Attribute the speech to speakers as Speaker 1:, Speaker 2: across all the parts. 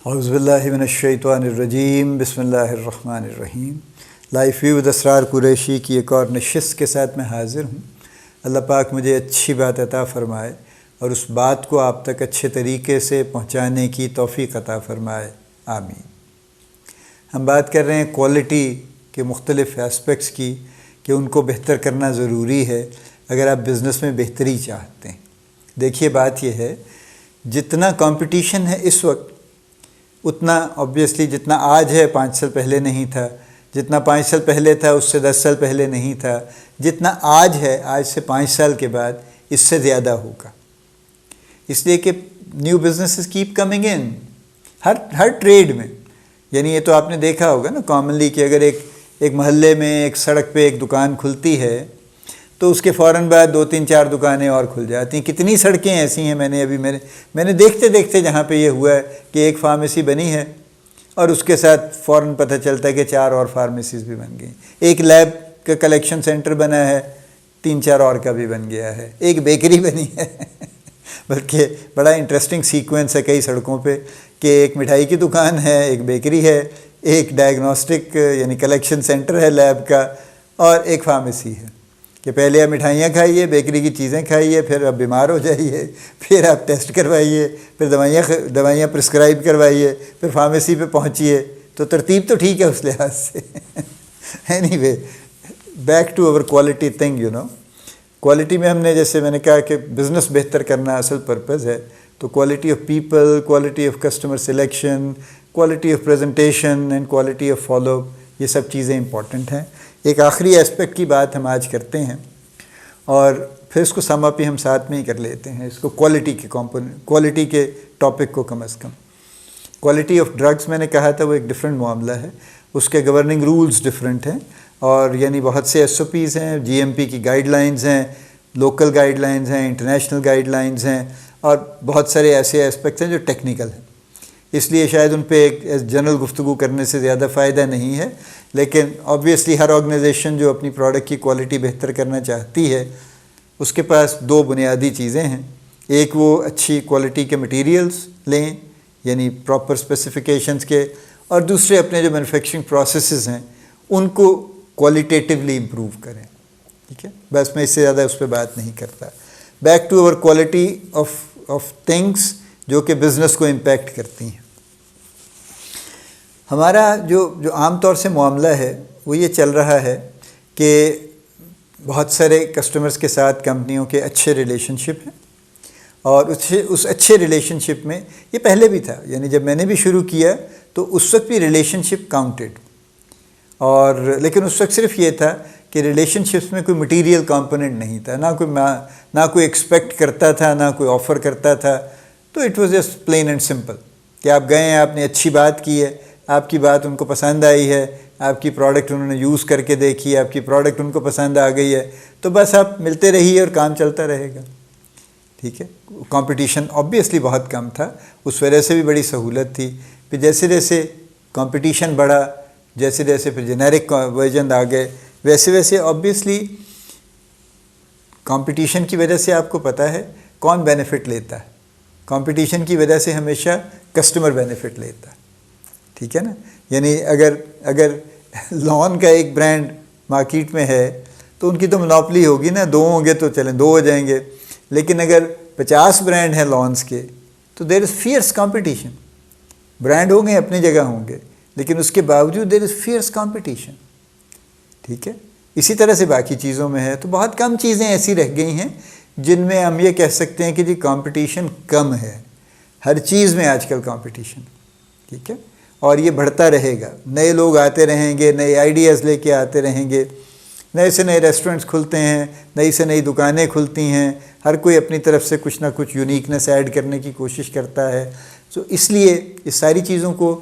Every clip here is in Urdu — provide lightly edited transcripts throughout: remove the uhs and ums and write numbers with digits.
Speaker 1: اعوذ باللہ من الشیطان الرجیم، بسم اللہ الرحمن الرحیم۔ لائف ویو ود اسرار قریشی کی ایک اور نشست کے ساتھ میں حاضر ہوں۔ اللہ پاک مجھے اچھی بات عطا فرمائے اور اس بات کو آپ تک اچھے طریقے سے پہنچانے کی توفیق عطا فرمائے، آمین۔ ہم بات کر رہے ہیں کوالٹی کے مختلف اسپیکٹس کی کہ ان کو بہتر کرنا ضروری ہے اگر آپ بزنس میں بہتری چاہتے ہیں۔ دیکھیے، بات یہ ہے، جتنا کمپٹیشن ہے اس وقت اتنا آبویسلی جتنا آج ہے 5 سال پہلے نہیں تھا، جتنا 5 سال پہلے تھا اس سے 10 سال پہلے نہیں تھا، جتنا آج ہے آج سے 5 سال کے بعد اس سے زیادہ ہوگا، اس لیے کہ new businesses keep coming in ہر ٹریڈ میں۔ یعنی یہ تو آپ نے دیکھا ہوگا نا کامنلی کہ اگر ایک محلے میں ایک سڑک پہ ایک دکان کھلتی ہے تو اس کے فوراً بعد 2-3-4 دکانیں اور کھل جاتی ہیں۔ کتنی سڑکیں ایسی ہیں، میں نے دیکھتے دیکھتے جہاں پہ یہ ہوا ہے کہ ایک فارمیسی بنی ہے اور اس کے ساتھ فوراً پتہ چلتا ہے کہ 4 اور فارمیسیز بھی بن گئی، ایک لیب کا کلیکشن سینٹر بنا ہے، 3-4 اور کا بھی بن گیا ہے، ایک بیکری بنی ہے بلکہ بڑا انٹرسٹنگ سیکوینس ہے کئی سڑکوں پہ کہ ایک مٹھائی کی دکان ہے، ایک بیکری ہے، ایک ڈائگنوسٹک یعنی کلیکشن سینٹر ہے لیب کا، اور ایک فارمیسی ہے کہ پہلے آپ مٹھائیاں کھائیے، بیکری کی چیزیں کھائیے، پھر آپ بیمار ہو جائیے، پھر آپ ٹیسٹ کروائیے، پھر دوائیاں پرسکرائب کروائیے، پھر فارمیسی پہ پہنچیے۔ تو ترتیب تو ٹھیک ہے اس لحاظ سے anyway, back to our quality thing, quality میں ہم نے، جیسے میں نے کہا کہ بزنس بہتر کرنا اصل پرپز ہے، تو quality of people, quality of customer selection, quality of presentation and quality of follow, یہ سب چیزیں امپورٹنٹ ہیں۔ ایک آخری ایسپیکٹ کی بات ہم آج کرتے ہیں اور پھر اس کو سم اپ ہی ہم ساتھ میں ہی کر لیتے ہیں، اس کو کوالٹی کے ٹاپک کو کم از کم۔ کوالٹی آف ڈرگس میں نے کہا تھا وہ ایک ڈیفرنٹ معاملہ ہے، اس کے گورننگ رولز ڈیفرنٹ ہیں، اور یعنی بہت سے SOPs ہیں، GMP کی گائیڈ لائنز ہیں، لوکل گائیڈ لائنز ہیں، انٹرنیشنل گائیڈ لائنز ہیں، اور بہت سارے ایسے ایسپیکٹس ہیں جو ٹیکنیکل ہیں، اس لیے شاید ان پہ ایک جنرل گفتگو کرنے سے زیادہ فائدہ نہیں ہے۔ لیکن آبویسلی ہر آرگنائزیشن جو اپنی پروڈکٹ کی کوالٹی بہتر کرنا چاہتی ہے اس کے پاس 2 بنیادی چیزیں ہیں، ایک وہ اچھی کوالٹی کے مٹیریلز لیں یعنی پراپر اسپیسیفیکیشنز کے، اور دوسرے اپنے جو مینوفیکچرنگ پروسیسز ہیں ان کو کوالٹیٹیولی امپروو کریں، ٹھیک ہے۔ بس میں اس سے زیادہ اس پہ بات نہیں کرتا۔ Back to our quality of things جو کہ بزنس کو امپیکٹ کرتی ہیں۔ ہمارا جو عام طور سے معاملہ ہے وہ یہ چل رہا ہے کہ بہت سارے کسٹمرز کے ساتھ کمپنیوں کے اچھے ریلیشن شپ ہیں، اور اس اچھے ریلیشن شپ میں یہ پہلے بھی تھا، یعنی جب میں نے بھی شروع کیا تو اس وقت بھی ریلیشن شپ کاؤنٹڈ، اور لیکن اس وقت صرف یہ تھا کہ ریلیشن شپس میں کوئی مٹیریل کمپوننٹ نہیں تھا، نہ کوئی ایکسپیکٹ کرتا تھا، نہ کوئی آفر کرتا تھا، تو it was just plain and simple کہ آپ گئے ہیں، آپ نے اچھی بات کی ہے، آپ کی بات ان کو پسند آئی ہے، آپ کی پروڈکٹ انہوں نے یوز کر کے دیکھی ہے، آپ کی پروڈکٹ ان کو پسند آ گئی ہے، تو بس آپ ملتے رہیے اور کام چلتا رہے گا، ٹھیک ہے۔ کمپٹیشن آبویسلی بہت کم تھا، اس وجہ سے بھی بڑی سہولت تھی۔ پھر جیسے جیسے کمپٹیشن بڑھا، جیسے جیسے پھر جنیرک ورژن آ گئے، ویسے ویسے آبویسلی کمپٹیشن کی وجہ سے آپ کو پتہ ہے کون بینیفٹ لیتا ہے، کمپٹیشن کی وجہ سے ہمیشہ کسٹمر بینیفٹ لیتا ہے، ٹھیک ہے نا۔ یعنی اگر لون کا ایک برانڈ مارکیٹ میں ہے تو ان کی تو منوپلی ہوگی نا، 2 ہوں گے تو چلیں 2 ہو جائیں گے، لیکن اگر 50 برانڈ ہیں لونز کے تو دیر از فierce کمپٹیشن۔ برانڈ ہوں گے اپنی جگہ ہوں گے لیکن اس کے باوجود دیر از فierce کمپٹیشن، ٹھیک ہے۔ اسی طرح سے باقی چیزوں میں ہے، تو بہت کم چیزیں ایسی رہ گئی ہیں جن میں ہم یہ کہہ سکتے ہیں کہ جی کمپٹیشن کم ہے۔ ہر چیز میں آج کل کمپٹیشن، ٹھیک ہے، اور یہ بڑھتا رہے گا، نئے لوگ آتے رہیں گے، نئے آئیڈیاز لے کے آتے رہیں گے، نئے سے نئے ریسٹورنٹس کھلتے ہیں، نئی سے نئی دکانیں کھلتی ہیں، ہر کوئی اپنی طرف سے کچھ نہ کچھ یونیکنیس ایڈ کرنے کی کوشش کرتا ہے۔ سو اس لیے اس ساری چیزوں کو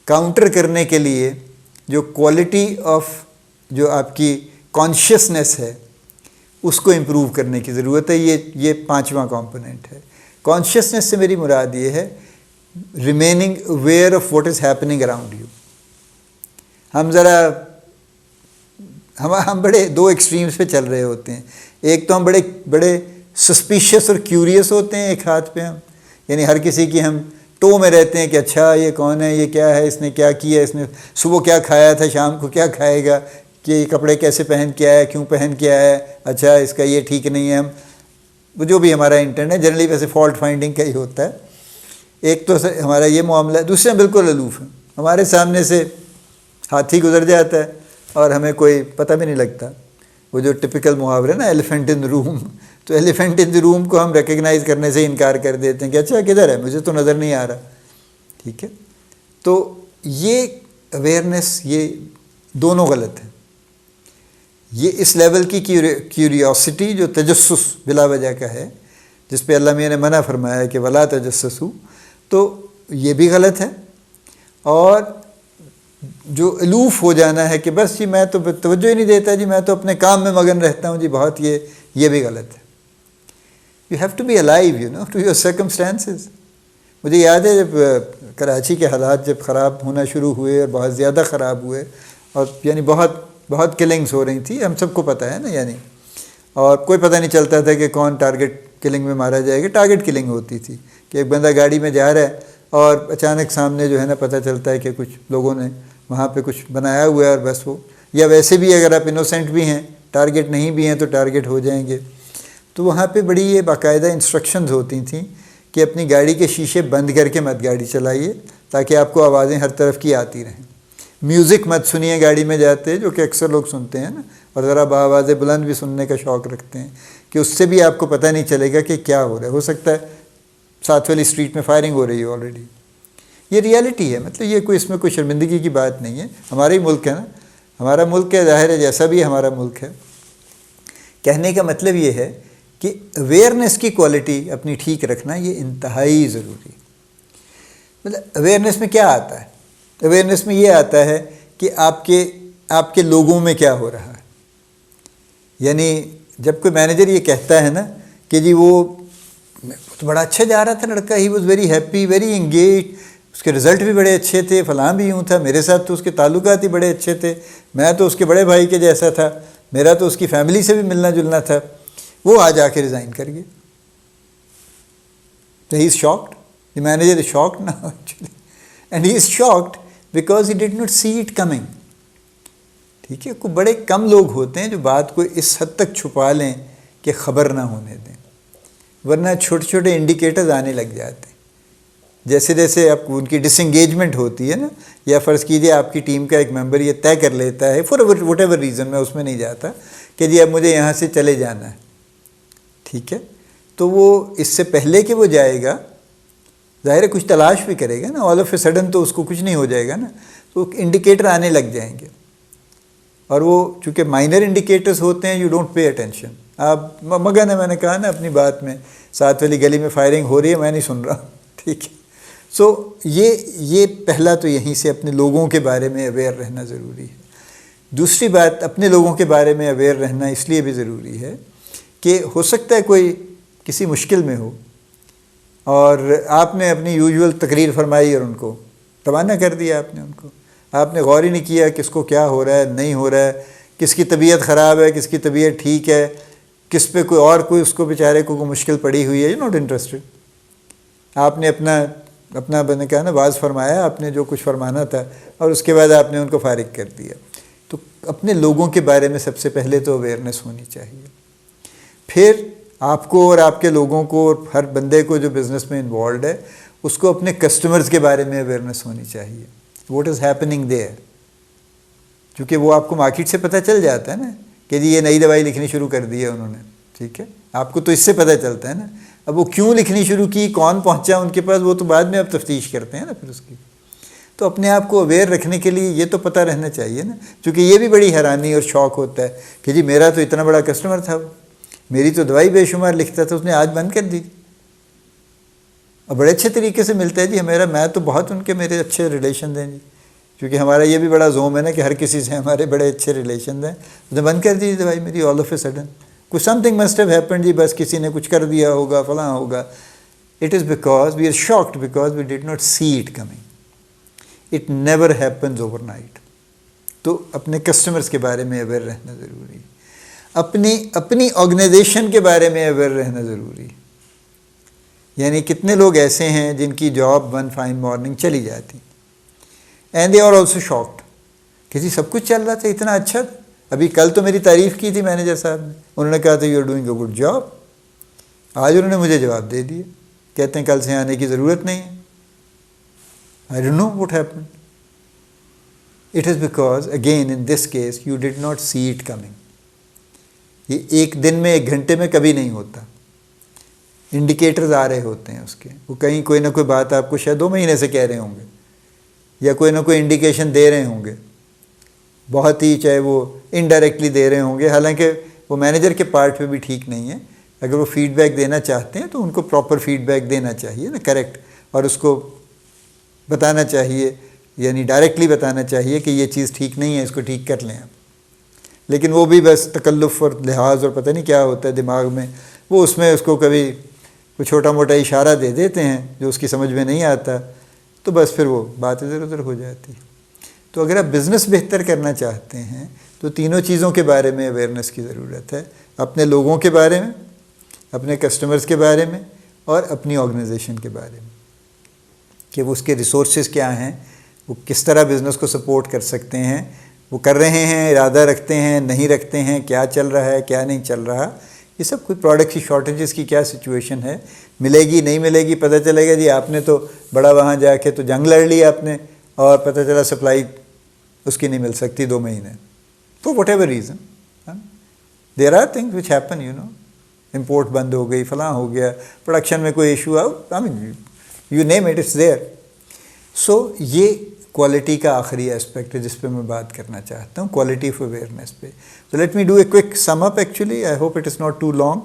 Speaker 1: کاؤنٹر کرنے کے لیے جو کوالٹی آف جو آپ کی کانشیسنیس ہے اس کو امپروو کرنے کی ضرورت ہے۔ یہ 5واں کمپوننٹ ہے۔ کانشیسنیس سے میری مراد یہ ہے remaining aware of what is happening around you. ہم بڑے 2 ایکسٹریمز پہ چل رہے ہوتے ہیں، ایک تو ہم بڑے سسپیشیس اور کیوریس ہوتے ہیں، ایک ہاتھ پہ ہم یعنی ہر کسی کی ہم ٹو میں رہتے ہیں کہ اچھا یہ کون ہے, یہ کیا ہے, اس نے کیا کیا, اس نے صبح کیا کھایا تھا, شام کو کیا کھائے گا, کہ یہ کپڑے کیسے پہن کے آیا ہے, کیوں پہن کے آیا ہے, اچھا اس کا یہ ٹھیک نہیں ہے. ہم جو بھی ہمارا انٹرنیٹ جنرلی ویسے فالٹ فائنڈنگ کا ہی ہوتا ہے. ایک تو ہمارا یہ معاملہ ہے, دوسرے بالکل الوف ہیں. ہمارے سامنے سے ہاتھی گزر جاتا ہے اور ہمیں کوئی پتہ بھی نہیں لگتا. وہ جو ٹپیکل محاورہ نا ایلیفینٹ ان روم, تو ایلیفینٹ ان دی روم کو ہم ریکگنائز کرنے سے انکار کر دیتے ہیں کہ اچھا کدھر ہے, مجھے تو نظر نہیں آ رہا. ٹھیک ہے, تو یہ اویئرنیس یہ دونوں غلط ہیں. یہ اس لیول کی کیوریوسٹی جو تجسس بلا وجہ کا ہے, جس پہ اللہ میاں نے منع فرمایا ہے کہ ولا تجسسوا, تو یہ بھی غلط ہے. اور جو الوف ہو جانا ہے کہ بس جی میں تو توجہ ہی نہیں دیتا, جی میں تو اپنے کام میں مگن رہتا ہوں, جی بہت یہ بھی غلط ہے. You have to be alive you know to your circumstances. مجھے یاد ہے جب کراچی کے حالات جب خراب ہونا شروع ہوئے اور بہت زیادہ خراب ہوئے, اور یعنی بہت کلنگز ہو رہی تھی, ہم سب کو پتہ ہے نا, یعنی اور کوئی پتہ نہیں چلتا تھا کہ کون ٹارگٹ کلنگ میں مارا جائے گا. ٹارگٹ کلنگ ہوتی تھی کہ ایک بندہ گاڑی میں جا رہا ہے اور اچانک سامنے جو ہے نا پتہ چلتا ہے کہ کچھ لوگوں نے وہاں پہ کچھ بنایا ہوا ہے, اور بس وہ, یا ویسے بھی اگر آپ انوسینٹ بھی ہیں, ٹارگٹ نہیں بھی ہیں تو ٹارگٹ ہو جائیں گے. تو وہاں پہ بڑی یہ باقاعدہ انسٹرکشنز ہوتی تھیں کہ اپنی گاڑی کے شیشے بند کر کے مت گاڑی چلائیے, تاکہ آپ کو آوازیں ہر طرف کی آتی رہیں. میوزک مت سنیے گاڑی میں جاتے, جو کہ اکثر لوگ سنتے ہیں نا, اور ذرا آوازیں بلند بھی سننے کا شوق رکھتے ہیں, کہ اس سے بھی آپ کو پتہ نہیں چلے گا کہ کیا ہو رہا ہے. ہو سکتا ہے ساتھ والی اسٹریٹ میں فائرنگ ہو رہی ہے آلریڈی. یہ ریالٹی ہے, مطلب یہ کوئی اس میں کوئی شرمندگی کی بات نہیں ہے. ہمارا ہی ملک ہے نا, ہمارا ملک ہے, ظاہر ہے جیسا بھی ہمارا ملک ہے. کہنے کا مطلب یہ ہے کہ اویئرنیس کی کوالٹی اپنی ٹھیک رکھنا یہ انتہائی ضروری. مطلب اویئرنیس میں کیا آتا ہے؟ اویئرنیس میں یہ آتا ہے کہ آپ کے لوگوں میں کیا ہو رہا ہے. یعنی جب کوئی مینیجر یہ کہتا ہے نا کہ جی وہ تو بڑا اچھا جا رہا تھا لڑکا, he was very happy, very engage, اس کے رزلٹ بھی بڑے اچھے تھے, فلاں بھی یوں تھا, میرے ساتھ تو اس کے تعلقات ہی بڑے اچھے تھے, میں تو اس کے بڑے بھائی کے جیسا تھا, میرا تو اس کی فیملی سے بھی ملنا جلنا تھا, وہ آ جا کے ریزائن کر گئے. So he is shocked. The manager is shocked now actually. And he is shocked because he did not see it coming. ٹھیک ہے, کوئی بڑے کم لوگ ہوتے ہیں جو بات کو اس حد تک چھپا لیں کہ خبر نہ ہونے دیں, ورنہ چھوٹے چھوٹے انڈیکیٹرز آنے لگ جاتے ہیں. جیسے جیسے آپ کو ان کی ڈس انگیجمنٹ ہوتی ہے نا, یا فرض کیجئے آپ کی ٹیم کا ایک ممبر یہ طے کر لیتا ہے فار وٹ ایور ریزن, میں اس میں نہیں جاتا, کہ جی اب مجھے یہاں سے چلے جانا ہے. ٹھیک ہے, تو وہ اس سے پہلے کہ وہ جائے گا, ظاہر ہے کچھ تلاش بھی کرے گا نا, آل آف اے سڈن تو اس کو کچھ نہیں ہو جائے گا نا, تو انڈیکیٹر آنے لگ جائیں گے. اور وہ چونکہ مائنر انڈیکیٹرز ہوتے ہیں, یو ڈونٹ پے اٹینشن. آپ مگن ہے, میں نے کہا نا اپنی بات میں, ساتھ والی گلی میں فائرنگ ہو رہی ہے, میں نہیں سن رہا. ٹھیک ہے, سو یہ پہلا تو یہیں سے اپنے لوگوں کے بارے میں اویئر رہنا ضروری ہے. دوسری بات, اپنے لوگوں کے بارے میں اویئر رہنا اس لیے بھی ضروری ہے کہ ہو سکتا ہے کوئی کسی مشکل میں ہو, اور آپ نے اپنی یوزول تقریر فرمائی اور ان کو روانہ کر دیا. آپ نے غور ہی نہیں کیا کس کو کیا ہو رہا ہے, نہیں ہو رہا ہے, کس کی طبیعت خراب ہے, کس کی طبیعت ٹھیک ہے, کس پہ کوئی اس کو بیچارے کو کوئی مشکل پڑی ہوئی ہے. You not interested. آپ نے اپنا میں نے کہا نا واز فرمایا, آپ نے جو کچھ فرمانا تھا, اور اس کے بعد آپ نے ان کو فارغ کر دیا. تو اپنے لوگوں کے بارے میں سب سے پہلے تو اویئرنیس ہونی چاہیے. پھر آپ کو اور آپ کے لوگوں کو اور ہر بندے کو جو بزنس میں انوالوڈ ہے اس کو اپنے کسٹمرز کے بارے میں اویئرنیس ہونی چاہیے. واٹ از ہیپننگ دیئر, چونکہ وہ آپ کو مارکیٹ سے پتہ چل جاتا ہے نا کہ جی یہ نئی دوائی لکھنی شروع کر دی ہے انہوں نے. ٹھیک ہے, آپ کو تو اس سے پتہ چلتا ہے نا. اب وہ کیوں لکھنی شروع کی, کون پہنچا ان کے پاس, وہ تو بعد میں آپ تفتیش کرتے ہیں نا پھر اس کی. تو اپنے آپ کو اویئر رکھنے کے لیے یہ تو پتہ رہنا چاہیے نا, چونکہ یہ بھی بڑی حیرانی اور شوق ہوتا ہے کہ جی میرا تو اتنا بڑا کسٹمر تھا, میری تو دوائی بے شمار لکھتا تھا, اس نے آج بند کر دی, اور بڑے اچھے طریقے سے ملتا ہے جی میں تو بہت ان کے میرے اچھے ریلیشن ہیں جی, کیونکہ ہمارا یہ بھی بڑا زوم ہے نا کہ ہر کسی سے ہمارے بڑے اچھے ریلیشن ہیں. اس نے بند کر دی دوائی میری آل آف اے سڈن. کچھ something must have happened جی, بس کسی نے کچھ کر دیا ہوگا, فلاں ہوگا. It is because we are shocked because we did not see it coming. It never happens overnight. تو اپنے کسٹمرز کے بارے میں اویئر رہنا ضروری ہے, اپنی آرگنائزیشن کے بارے میں اویئر رہنا ضروری ہے. یعنی کتنے لوگ ایسے ہیں جن کی جاب ون فائن مارننگ چلی جاتی، and they are also shocked کہ جی سب کچھ چل رہا تھا، اتنا اچھا تھا، ابھی کل تو میری تعریف کی تھی مینیجر صاحب نے، انہوں نے کہا تھا you are doing a good job, آج انہوں نے مجھے جواب دے دیا، کہتے ہیں کل سے آنے کی ضرورت نہیں ہے. I don't know what happen. It is because again in this case you did not see it coming. یہ ایک دن میں 1 گھنٹے میں کبھی نہیں ہوتا. انڈیکیٹرز آ رہے ہوتے ہیں اس کے، وہ کہیں کوئی نہ کوئی بات آپ کو شاید 2 مہینے سے کہہ رہے ہوں گے، یا کوئی نہ کوئی انڈیکیشن دے رہے ہوں گے، بہت ہی چاہے وہ انڈائریکٹلی دے رہے ہوں گے، حالانکہ وہ مینیجر کے پارٹ پہ بھی ٹھیک نہیں ہے. اگر وہ فیڈ بیک دینا چاہتے ہیں تو ان کو پراپر فیڈ بیک دینا چاہیے نا، کریکٹ، اور اس کو بتانا چاہیے، یعنی ڈائریکٹلی بتانا چاہیے کہ یہ چیز ٹھیک نہیں ہے، اس کو ٹھیک کر لیں آپ. لیکن وہ بھی بس تکلف اور لحاظ اور پتہ نہیں کیا ہوتا ہے دماغ میں، وہ اس میں اس کو کبھی کوئی چھوٹا موٹا اشارہ دے دیتے ہیں جو اس کی سمجھ میں نہیں آتا، تو بس پھر وہ بات ادھر ادھر ہو جاتی. تو اگر آپ بزنس بہتر کرنا چاہتے ہیں تو تینوں چیزوں کے بارے میں اویئرنیس کی ضرورت ہے، اپنے لوگوں کے بارے میں، اپنے کسٹمرز کے بارے میں، اور اپنی آرگنائزیشن کے بارے میں، کہ وہ اس کے ریسورسز کیا ہیں، وہ کس طرح بزنس کو سپورٹ کر سکتے ہیں، وہ کر رہے ہیں، ارادہ رکھتے ہیں، نہیں رکھتے ہیں، کیا چل رہا ہے، کیا نہیں چل رہا. یہ سب کوئی پروڈکٹ کی شارٹیجز کی کیا سچویشن ہے، ملے گی نہیں ملے گی، پتہ چلے گا جی آپ نے تو بڑا وہاں جا کے تو جنگ لڑ لی آپ نے، اور پتہ چلا سپلائی اس کی نہیں مل سکتی 2 مہینے. تو whatever reason, there are things which happen, you know, import بند ہو گئی، فلاں ہو گیا، پروڈکشن میں کوئی issue I mean you name it, it's there. So یہ کوالٹی کا آخری اسپیکٹ ہے جس پہ میں بات کرنا چاہتا ہوں، کوالٹی آف اویئرنیس پہ. تو let me do a quick sum up actually, I hope it is not too long.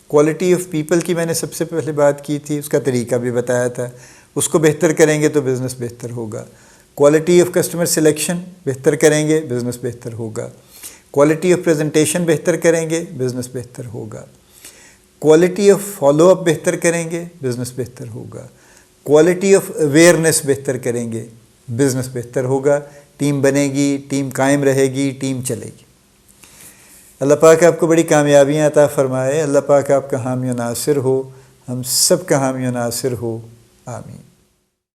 Speaker 1: Quality of people کی میں نے سب سے پہلے بات کی تھی، اس کا طریقہ بھی بتایا تھا، اس کو بہتر کریں گے تو بزنس بہتر ہوگا. کوالٹی آف کسٹمر سلیکشن بہتر کریں گے، بزنس بہتر ہوگا. کوالٹی آف پریزنٹیشن بہتر کریں گے، بزنس بہتر ہوگا. کوالٹی آف فالو اپ بہتر کریں گے، بزنس بہتر ہوگا. کوالٹی آف اویئرنیس بہتر کریں گے، بزنس بہتر ہوگا. ٹیم بنے گی، ٹیم قائم رہے گی، ٹیم چلے گی. اللہ پاک آپ کو بڑی کامیابیاں عطا فرمائے. اللہ پاک آپ کا حامی و ناصر ہو، ہم سب کا حامی و ناصر ہو. آمین.